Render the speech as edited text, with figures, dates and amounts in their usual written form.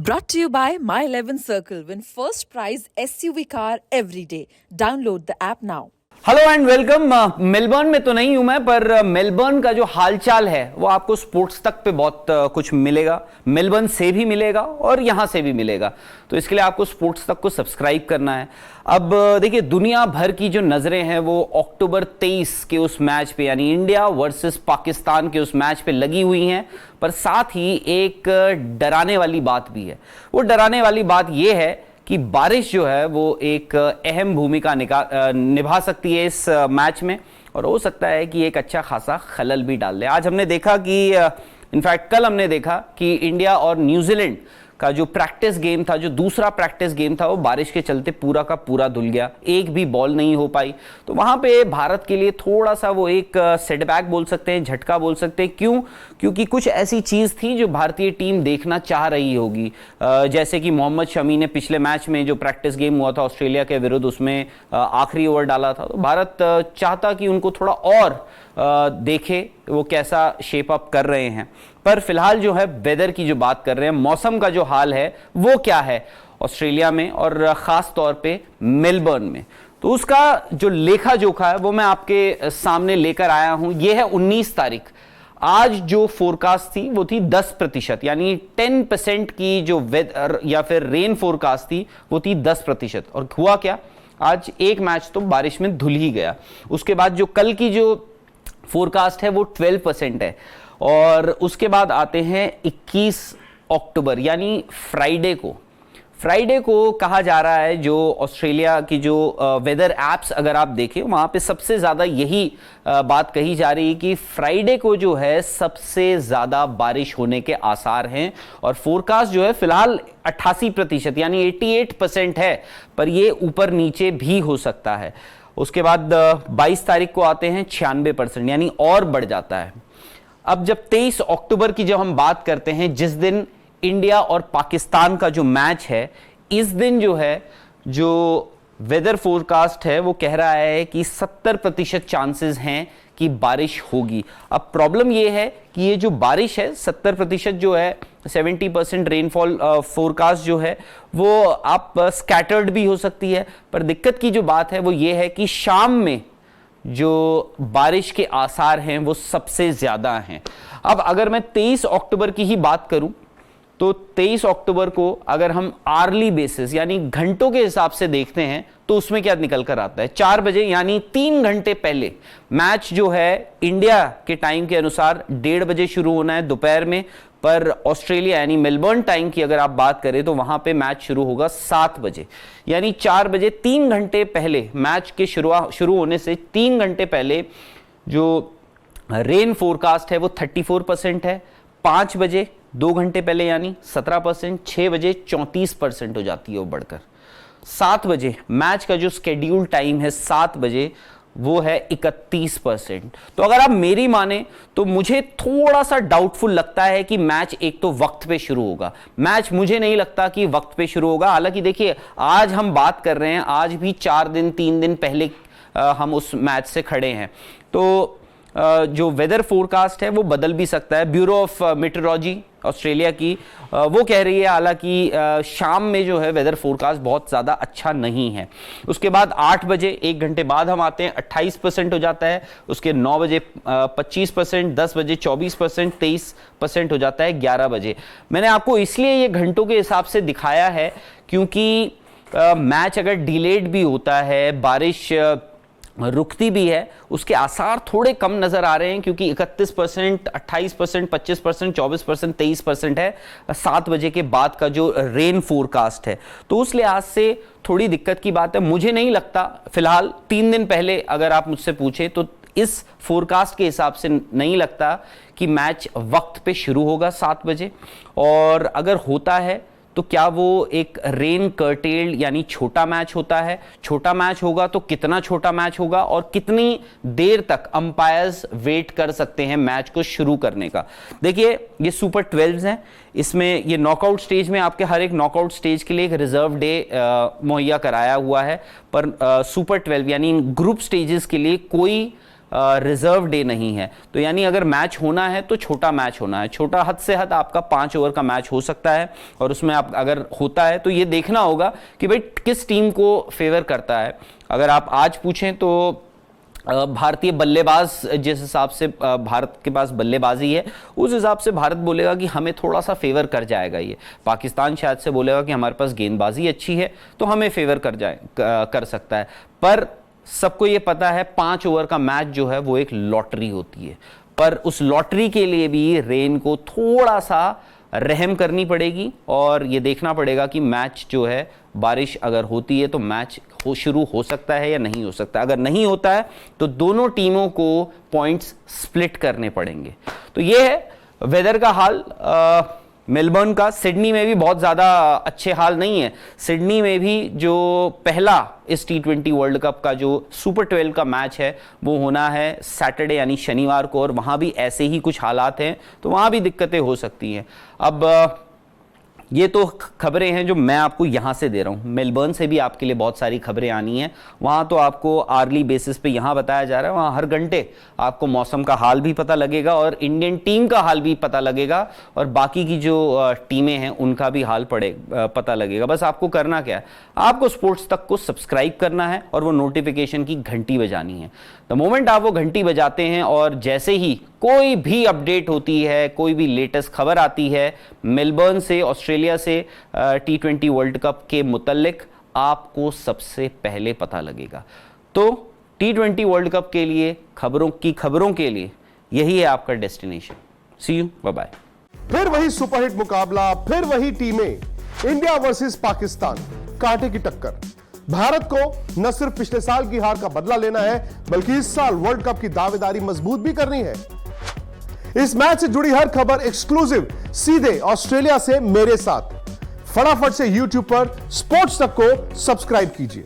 Brought to you by My 11 Circle. Win first prize SUV car every day. Download the app now. Hello and welcome. Melbourne में तो नहीं हूं मैं, पर Melbourne का जो हालचाल है वो आपको स्पोर्ट्स तक पे बहुत कुछ मिलेगा। मेलबर्न से भी मिलेगा और यहां से भी मिलेगा, तो इसके लिए आपको स्पोर्ट्स तक को सब्सक्राइब करना है। अब देखिए, दुनिया भर की जो नजरें हैं वो अक्टूबर 23 के उस मैच पे, यानी इंडिया वर्सेस पाकिस्तान के उस मैच पे लगी हुई हैं। पर साथ ही एक डराने वाली बात भी है। वो डराने वाली बात ये है कि बारिश जो है वो एक अहम भूमिका निभा सकती है इस मैच में, और हो सकता है कि एक अच्छा खासा खलल भी डाल दे। आज हमने देखा कि इनफैक्ट कल हमने देखा कि इंडिया और न्यूजीलैंड का जो प्रैक्टिस गेम था, जो दूसरा प्रैक्टिस गेम था, वो बारिश के चलते पूरा का पूरा धुल गया। एक भी बॉल नहीं हो पाई। तो वहां पे भारत के लिए थोड़ा सा वो एक सेटबैक बोल सकते हैं, झटका बोल सकते हैं। क्यों? क्योंकि कुछ ऐसी चीज थी जो भारतीय टीम देखना चाह रही होगी। जैसे कि मोहम्मद शमी ने पिछले मैच में जो प्रैक्टिस गेम हुआ था ऑस्ट्रेलिया के विरुद्ध, उसमें आखिरी ओवर डाला था। तो भारत चाहता कि उनको थोड़ा और देखे वो कैसा शेप अप कर रहे हैं। पर फिलहाल जो है वेदर की जो बात कर रहे हैं, मौसम का जो हाल है वो क्या है ऑस्ट्रेलिया में और खास तौर पे मेलबर्न में, तो उसका जो लेखा जोखा है वो मैं आपके सामने लेकर आया हूं। यह है 19 तारीख। आज जो फोरकास्ट थी वो थी 10%, यानी 10% की जो वेदर या फिर रेन फोरकास्ट थी वो थी 10%। और हुआ क्या, आज एक मैच तो बारिश में धुल ही गया। उसके बाद जो कल की जो फोरकास्ट है वो 12% है। और उसके बाद आते हैं 21 अक्टूबर, यानी फ्राइडे को कहा जा रहा है, जो ऑस्ट्रेलिया की जो वेदर एप्स अगर आप देखें वहां पे सबसे ज्यादा यही बात कही जा रही है कि फ्राइडे को जो है सबसे ज्यादा बारिश होने के आसार हैं। और फोरकास्ट जो है फिलहाल 88% यानी 88% है, पर ये ऊपर नीचे भी हो सकता है। उसके बाद 22 तारीख को आते हैं 96%, यानी और बढ़ जाता है। अब जब 23 अक्टूबर की जब हम बात करते हैं, जिस दिन इंडिया और पाकिस्तान का जो मैच है, इस दिन जो है जो वेदर फोरकास्ट है वो कह रहा है कि 70% चांसेस हैं कि बारिश होगी। अब प्रॉब्लम ये है कि ये जो बारिश है 70% जो है, 70% रेनफॉल फोरकास्ट जो है वो आप स्कैटर्ड भी हो सकती है। पर दिक्कत की जो बात है वो ये है कि शाम में जो बारिश के आसार हैं वो सबसे ज्यादा हैं। अब अगर मैं 23 अक्टूबर की ही बात करूं, तो 23 अक्टूबर को अगर हम आर्ली बेसिस यानी घंटों के हिसाब से देखते हैं तो उसमें क्या निकल कर आता है, 4 बजे यानी 3 घंटे पहले मैच जो है इंडिया के टाइम के अनुसार 1:30 बजे शुरू होना है दोपहर में। पर ऑस्ट्रेलिया यानी मेलबर्न टाइम की अगर आप बात करें तो वहां पे मैच शुरू होगा 7 बजे, यानी 4 बजे 3 घंटे पहले, मैच के शुरू होने से 3 घंटे पहले जो रेन फोरकास्ट है वो 34% है। 5 बजे 2 घंटे पहले यानी 17%, 6 बजे 34% हो जाती है वो बढ़कर। 7 बजे मैच का जो स्केड्यूल टाइम है 7 बजे, वो है 31%। तो अगर आप मेरी माने तो मुझे थोड़ा सा डाउटफुल लगता है कि मैच एक तो वक्त पे शुरू होगा। मैच मुझे नहीं लगता कि वक्त पे शुरू होगा। हालांकि देखिए, आज हम बात कर रहे हैं, आज भी 3 दिन पहले हम उस मैच से खड़े हैं। तो जो वेदर फोरकास्ट है वो बदल भी सकता है। ब्यूरो ऑफ मेट्रोलॉजी ऑस्ट्रेलिया की वो कह रही है हालांकि शाम में जो है वेदर फोरकास्ट बहुत ज़्यादा अच्छा नहीं है। उसके बाद 8 बजे 1 घंटे बाद हम आते हैं, 28% हो जाता है। उसके 9 बजे 25%, 10 बजे 24%, 23% हो जाता है 11 बजे। मैंने आपको इसलिए ये घंटों के हिसाब से दिखाया है क्योंकि मैच अगर डिलेड भी होता है, बारिश रुकती भी है, उसके आसार थोड़े कम नजर आ रहे हैं, क्योंकि 31%, 28%, 25%, 24%, 23% है 7 बजे के बाद का जो रेन फोरकास्ट है। तो उस लिहाज से थोड़ी दिक्कत की बात है। मुझे नहीं लगता, फिलहाल 3 दिन पहले अगर आप मुझसे पूछे तो इस फोरकास्ट के हिसाब से नहीं लगता कि मैच वक्त पे शुरू होगा 7 बजे। और अगर होता है तो क्या वो एक रेन कर्टेल्ड यानी छोटा मैच होता है? छोटा मैच होगा तो कितना छोटा मैच होगा और कितनी देर तक अंपायर्स वेट कर सकते हैं मैच को शुरू करने का? देखिए, ये सुपर 12 हैं, इसमें ये नॉकआउट स्टेज में आपके हर एक नॉकआउट स्टेज के लिए एक रिजर्व डे मुहैया कराया हुआ है। पर सुपर 12 यानी ग्रुप स्टेजेस के लिए कोई रिजर्व डे नहीं है। तो यानी अगर मैच होना है तो छोटा मैच होना है, छोटा हद से हद आपका 5 ओवर का मैच हो सकता है। और उसमें आप अगर होता है तो ये देखना होगा कि भाई किस टीम को फेवर करता है। अगर आप आज पूछें तो भारतीय बल्लेबाज जिस हिसाब से भारत के पास बल्लेबाजी है उस हिसाब से भारत बोलेगा कि हमें थोड़ा सा फेवर कर जाएगा। ये पाकिस्तान शायद से बोलेगा कि हमारे पास गेंदबाजी अच्छी है तो हमें फेवर कर सकता है। पर सबको ये पता है 5 ओवर का मैच जो है वो एक लॉटरी होती है, पर उस लॉटरी के लिए भी रेन को थोड़ा सा रहम करनी पड़ेगी और ये देखना पड़ेगा कि मैच जो है बारिश अगर होती है तो मैच शुरू हो सकता है या नहीं हो सकता। अगर नहीं होता है तो दोनों टीमों को पॉइंट्स स्प्लिट करने पड़ेंगे। तो ये है वेदर का हाल मेलबर्न का। सिडनी में भी बहुत ज़्यादा अच्छे हाल नहीं है। सिडनी में भी जो पहला इस T20 वर्ल्ड कप का जो सुपर 12 का मैच है वो होना है सैटरडे यानी शनिवार को, और वहाँ भी ऐसे ही कुछ हालात हैं तो वहाँ भी दिक्कतें हो सकती हैं। अब ये तो खबरें हैं जो मैं आपको यहाँ से दे रहा हूँ। मेलबर्न से भी आपके लिए बहुत सारी खबरें आनी हैं। वहाँ तो आपको आर्ली बेसिस पे यहाँ बताया जा रहा है, वहाँ हर घंटे आपको मौसम का हाल भी पता लगेगा और इंडियन टीम का हाल भी पता लगेगा और बाकी की जो टीमें हैं उनका भी हाल पता लगेगा। बस आपको करना क्या है, आपको स्पोर्ट्स तक को सब्सक्राइब करना है और वो नोटिफिकेशन की घंटी बजानी है। द मोमेंट आप वो घंटी बजाते हैं और जैसे ही कोई भी अपडेट होती है, कोई भी लेटेस्ट खबर आती है मेलबर्न से, ऑस्ट्रेलिया से T20 वर्ल्ड कप के मुतल्लिक, आपको सबसे पहले पता लगेगा। तो T20 वर्ल्ड कप के लिए खबरों के लिए यही है आपका destination. See you, bye bye. फिर वही सुपरहिट मुकाबला, फिर वही टीमें, इंडिया वर्सेस पाकिस्तान, कांटे की टक्कर। भारत को न सिर्फ पिछले साल की हार का बदला लेना है बल्कि इस साल वर्ल्ड कप की दावेदारी मजबूत भी करनी है। इस मैच से जुड़ी हर खबर एक्सक्लूसिव सीधे ऑस्ट्रेलिया से मेरे साथ। फटाफट से YouTube पर स्पोर्ट्स तक को सब्सक्राइब कीजिए।